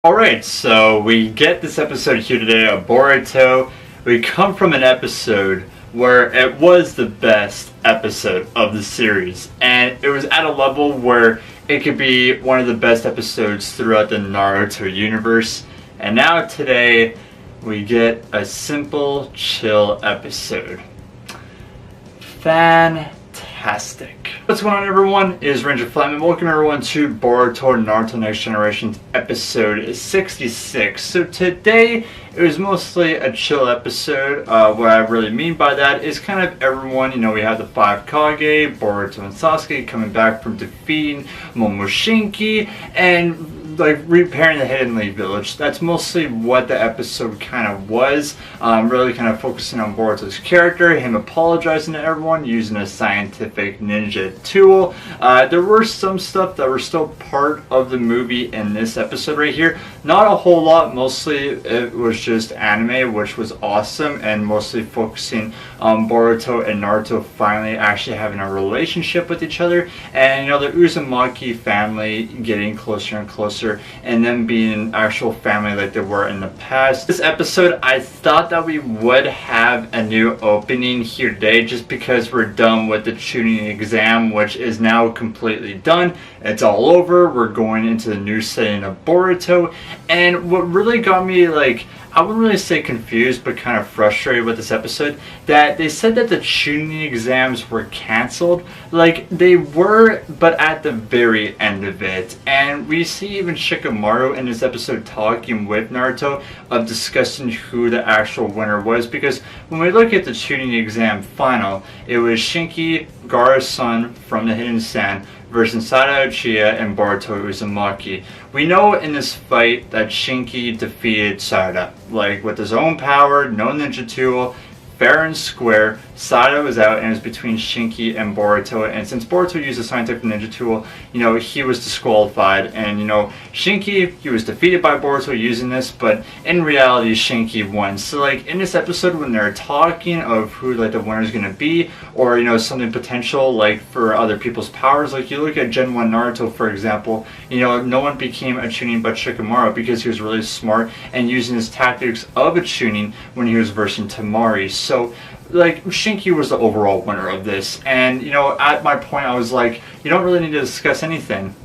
Alright, so we get this episode here today of Boruto. We come from an episode where it was the best episode of the series, and it was at a level where it could be one of the best episodes throughout the Naruto universe. And now today we get a simple, chill episode. Fantastic. What's going on, everyone? It is Ranger Flatman. Welcome everyone to Boruto Naruto Next Generation's episode 66. So today it was mostly a chill episode. What I really mean by that is kind of everyone, we have the 5 Kage, Boruto and Sasuke coming back from defeating Momoshinki and repairing the Hidden Leaf Village. That's mostly what the episode kind of was. Really kind of focusing on Boruto's character, him apologizing to everyone, using a scientific ninja tool. There were some stuff that were still part of the movie in this episode right here. Not a whole lot. Mostly it was just anime, which was awesome, and mostly focusing on Boruto and Naruto finally actually having a relationship with each other, and the Uzumaki family getting closer and closer, and them being an actual family like they were in the past. This episode, I thought that we would have a new opening here today, just because we're done with the Chunnin exam, which is now completely done. It's all over. We're going into the new setting of Boruto, and what really got me, I wouldn't really say confused, but kind of frustrated with this episode, that they said that the Chunnin exams were cancelled. They were, but at the very end of it. And we see even Shikamaru in this episode talking with Naruto of discussing who the actual winner was, because when we look at the Chunnin exam final, it was Shinki, Gaara's son from the Hidden Sand, versus Sada Uchiha and Boruto Uzumaki. We know in this fight that Shinki defeated Sada, with his own power, no ninja tool, fair and square. Sada was out, and it was between Shinki and Boruto, and since Boruto used a scientific ninja tool, he was disqualified, and Shinki, he was defeated by Boruto using this, but in reality Shinki won. So in this episode, when they're talking of who the winner is going to be, or something potential for other people's powers, you look at Gen 1 Naruto, for example, no one became a Chunnin but Shikamaru, because he was really smart and using his tactics of a Chunnin when he was versing Tamari. So Shinki was the overall winner of this, and at my point I was you don't really need to discuss anything.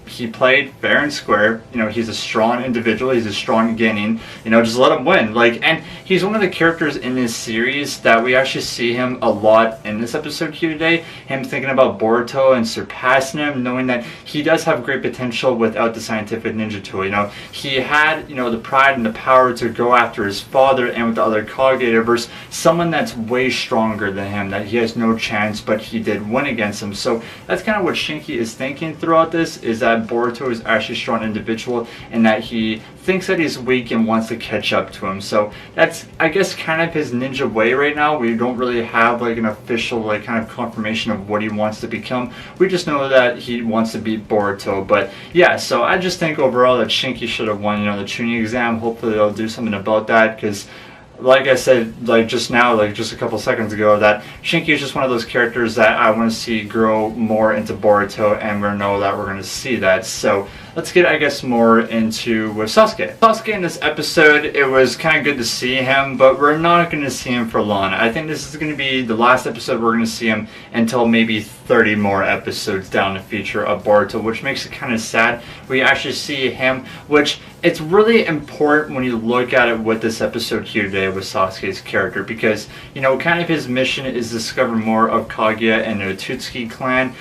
He played fair and square. He's a strong individual, he's a strong Genin, just let him win. And he's one of the characters in this series that we actually see him a lot in this episode here today, him thinking about Boruto and surpassing him, knowing that he does have great potential without the scientific ninja tool. He had the pride and the power to go after his father and with the other Kage versus someone that's way stronger than him, that he has no chance, but he did win against him. So that's kind of what Shinki is thinking throughout this, is that Boruto is actually a strong individual, and that he thinks that he's weak and wants to catch up to him. So that's, I guess, kind of his ninja way right now. We don't really have an official kind of confirmation of what he wants to become. We just know that he wants to beat Boruto. But yeah, so I just think overall that Shinki should have won the Chunnin exam. Hopefully they'll do something about that, because like I said, just now, just a couple seconds ago, that Shinki is just one of those characters that I want to see grow more into Boruto, and we know that we're going to see that. So let's get, I guess, more into with Sasuke. Sasuke in this episode, it was kind of good to see him, but we're not going to see him for long. I think this is going to be the last episode we're going to see him until maybe 30 more episodes down the future of Boruto, which makes it kind of sad. We actually see him, which it's really important when you look at it with this episode here today with Sasuke's character, because kind of his mission is to discover more of Kaguya and the Otsutsuki clan,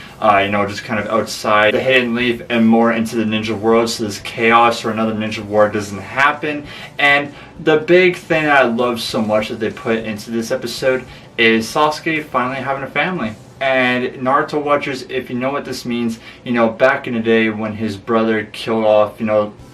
just kind of outside the Hidden Leaf and more into the ninja world, so this chaos or another ninja war doesn't happen. And the big thing that I love so much that they put into this episode is Sasuke finally having a family. And Naruto watchers, if you know what this means, back in the day when his brother killed off,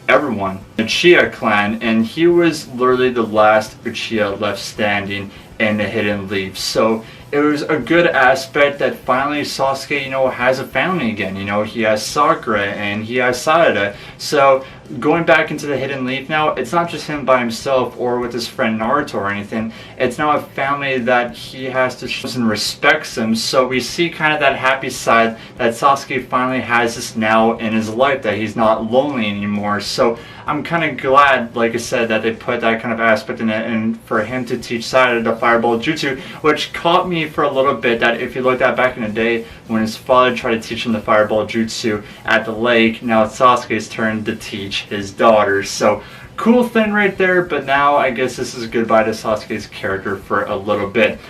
everyone, the Uchiha clan, and he was literally the last Uchiha left standing in the Hidden Leaf. So it was a good aspect that finally Sasuke, has a family again. He has Sakura and he has Sada. So going back into the Hidden Leaf now, it's not just him by himself or with his friend Naruto or anything. It's now a family that he has to show and respects him. So we see kind of that happy side that Sasuke finally has this now in his life, that he's not lonely anymore. So I'm kind of glad, like I said, that they put that kind of aspect in it, and for him to teach Sada the Fireball Jutsu, which caught me for a little bit, that if you looked at back in the day when his father tried to teach him the Fireball Jutsu at the lake, now it's Sasuke's turn to teach his daughters. So cool thing right there, but now I guess this is goodbye to Sasuke's character for a little bit.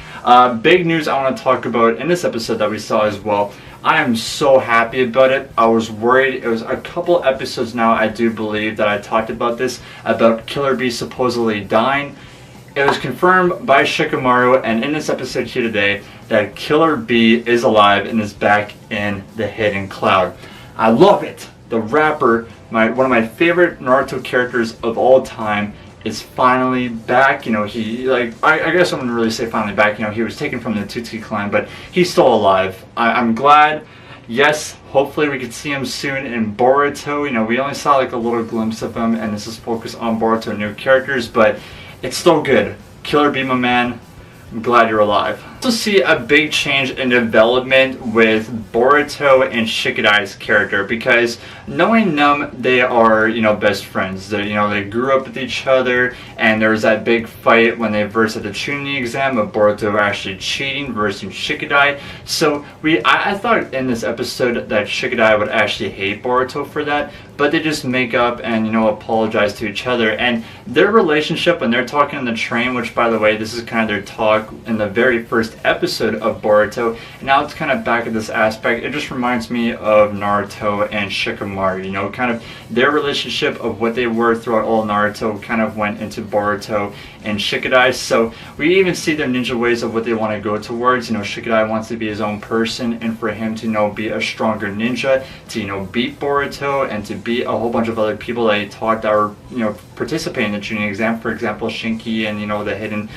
Big news I want to talk about in this episode that we saw as well. I am so happy about it. I was worried. It was a couple episodes now, I do believe, that I talked about this, about Killer Bee supposedly dying. It was confirmed by Shikamaru, and in this episode here today, that Killer Bee is alive and is back in the Hidden Cloud. I love it. The rapper, one of my favorite Naruto characters of all time, is finally back. You know, I guess I wouldn't really say finally back. You know, he was taken from the Tutsuki clan, but he's still alive. I'm glad. Yes, hopefully we could see him soon in Boruto. You know, we only saw like a little glimpse of him, and this is focused on Boruto new characters, but it's still good. Killer Bee, my man, I'm glad you're alive. Also see a big change in development with Boruto and Shikadai's character, because knowing them, they are, you know, best friends. They grew up with each other, and there was that big fight when they versed at the Chunnin exam of Boruto actually cheating versus Shikadai. So I thought in this episode that Shikadai would actually hate Boruto for that, but they just make up and, you know, apologize to each other. And their relationship when they're talking on the train, which by the way, this is kind of their talk in the very first episode of Boruto, and now it's kind of back at this aspect. It just reminds me of Naruto and Shikamaru, you know, kind of their relationship of what they were throughout all Naruto kind of went into Boruto and Shikadai. So we even see their ninja ways of what they want to go towards. You know, Shikadai wants to be his own person, and for him to, you know, be a stronger ninja, to, you know, beat Boruto and to beat a whole bunch of other people that he taught that are, you know, participating in the Chunnin exam, for example Shinki and, you know, the Hidden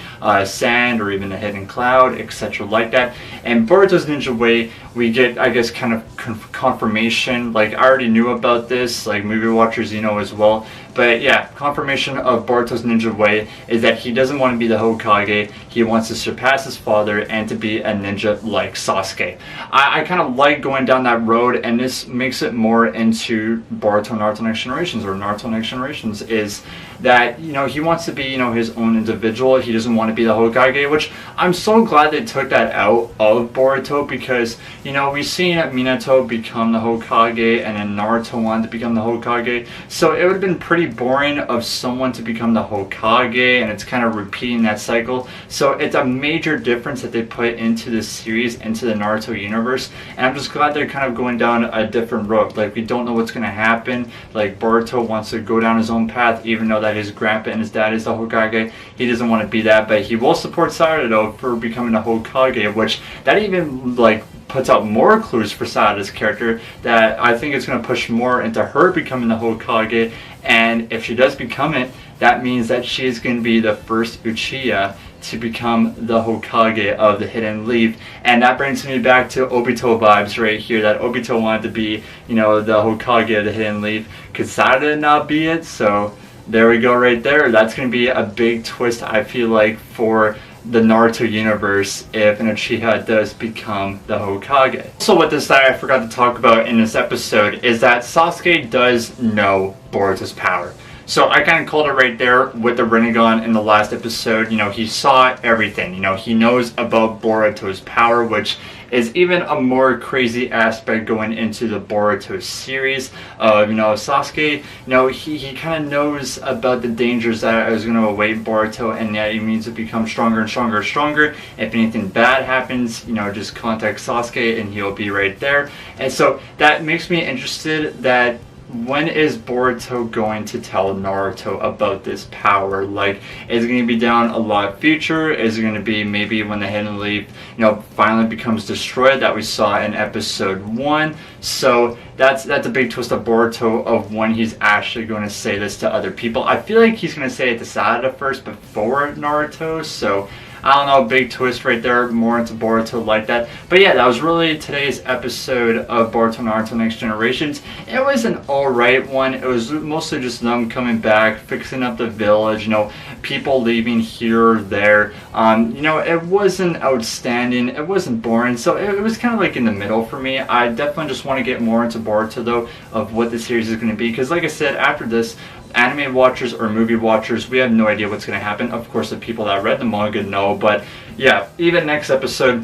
Sand or even the Hidden Cloud, etc. like that. And Boruto's ninja way, we get, I guess, kind of confirmation. Like, I already knew about this, like movie watchers, you know, as well. But yeah, confirmation of Boruto's ninja way is that he doesn't want to be the Hokage. He wants to surpass his father and to be a ninja like Sasuke. I kind of like going down that road, and this makes it more into Boruto Naruto Next Generations, or Naruto Next Generations, is that, you know, he wants to be, you know, his own individual. He doesn't want to be the Hokage, which I'm so glad they took that out of Boruto, because, you know, we've seen Minato become the Hokage, and then Naruto wanted to become the Hokage. So it would have been pretty boring of someone to become the Hokage, and it's kind of repeating that cycle. So it's a major difference that they put into this series, into the Naruto universe, and I'm just glad they're kind of going down a different road. Like, we don't know what's going to happen. Like, Boruto wants to go down his own path, even though that his grandpa and his dad is the Hokage. He doesn't want to be that, but he will support Sarada though for becoming the Hokage, which that even like puts out more clues for Sarada's character, that I think it's going to push more into her becoming the Hokage. And if she does become it, that means that she is going to be the first Uchiha to become the Hokage of the Hidden Leaf. And that brings me back to Obito vibes right here, that Obito wanted to be, you know, the Hokage of the Hidden Leaf. Could Sarada not be it? So there we go right there. That's going to be a big twist, I feel like, for the Naruto universe if an Uchiha does become the Hokage. Also, what this that I forgot to talk about in this episode is that Sasuke does know Boruto's power. So I kind of called it right there with the Rinnegan in the last episode. You know, he saw everything. You know, he knows about Boruto's power, which is even a more crazy aspect going into the Boruto series. You know, Sasuke, you know, he kind of knows about the dangers that is going to await Boruto, and that he needs to become stronger and stronger and stronger. If anything bad happens, you know, just contact Sasuke and he'll be right there. And so that makes me interested that when is Boruto going to tell Naruto about this power? Like, is it going to be down a lot future? Is it going to be maybe when the Hidden Leaf, you know, finally becomes destroyed, that we saw in episode 1? So that's a big twist of Boruto, of when he's actually going to say this to other people. I feel like he's going to say it to Sarada first before Naruto, so I don't know, big twist right there, more into Boruto like that. But yeah, that was really today's episode of Boruto Naruto Next Generations. It was an alright one. It was mostly just them coming back, fixing up the village, you know, people leaving here or there. You know, it wasn't outstanding, it wasn't boring, so it was kind of like in the middle for me. I definitely just want to get more into Boruto though, of what the series is going to be, because like I said, after this, anime watchers or movie watchers, we have no idea what's going to happen. Of course, the people that read the manga know, but yeah, even next episode,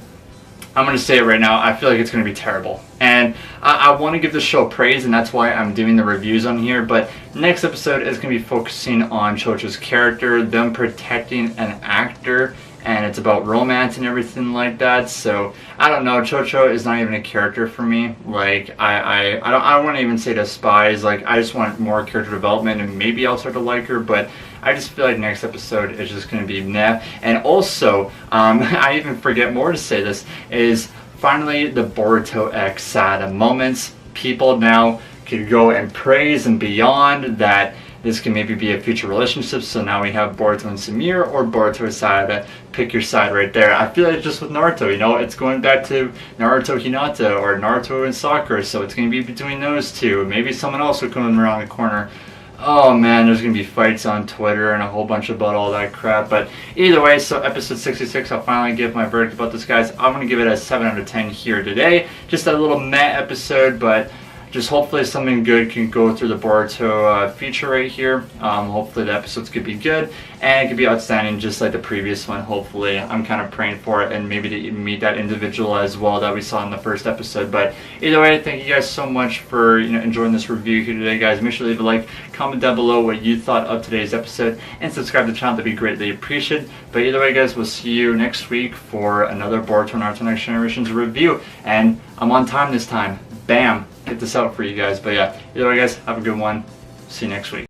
I'm going to say it right now, I feel like it's going to be terrible. And I want to give the show praise, and that's why I'm doing the reviews on here, but next episode is going to be focusing on Chocho's character, them protecting an actor, and it's about romance and everything like that. So I don't know, Chocho is not even a character for me. Like I don't want to even say despise. Like I just want more character development, and maybe I'll start to like her. But I just feel like next episode is just going to be meh. And also, I even forget more to say this is finally the Boruto X Sada moments. People now could go and praise and beyond that. This can maybe be a future relationship, so now we have Boruto and Samir or Boruto and Sada. Pick your side right there. I feel like just with Naruto, you know, it's going back to Naruto Hinata or Naruto and Sakura, so it's going to be between those two. Maybe someone else will come around the corner. Oh man, there's going to be fights on Twitter and a whole bunch about all that crap. But either way, so episode 66, I'll finally give my verdict about this, guys. I'm going to give it a 7 out of 10 here today. Just a little meh episode, but just hopefully something good can go through the Boruto feature right here. Hopefully the episodes could be good and it could be outstanding just like the previous one. Hopefully, I'm kind of praying for it, and maybe to meet that individual as well that we saw in the first episode. But either way, thank you guys so much for enjoying this review here today, guys. Make sure to leave a like, comment down below what you thought of today's episode, and subscribe to the channel. That'd be greatly appreciated. But either way, guys, we'll see you next week for another Boruto Naruto Next Generations review, and I'm on time this time. Bam! Get this out for you guys. But yeah, either way, guys, have a good one. See you next week.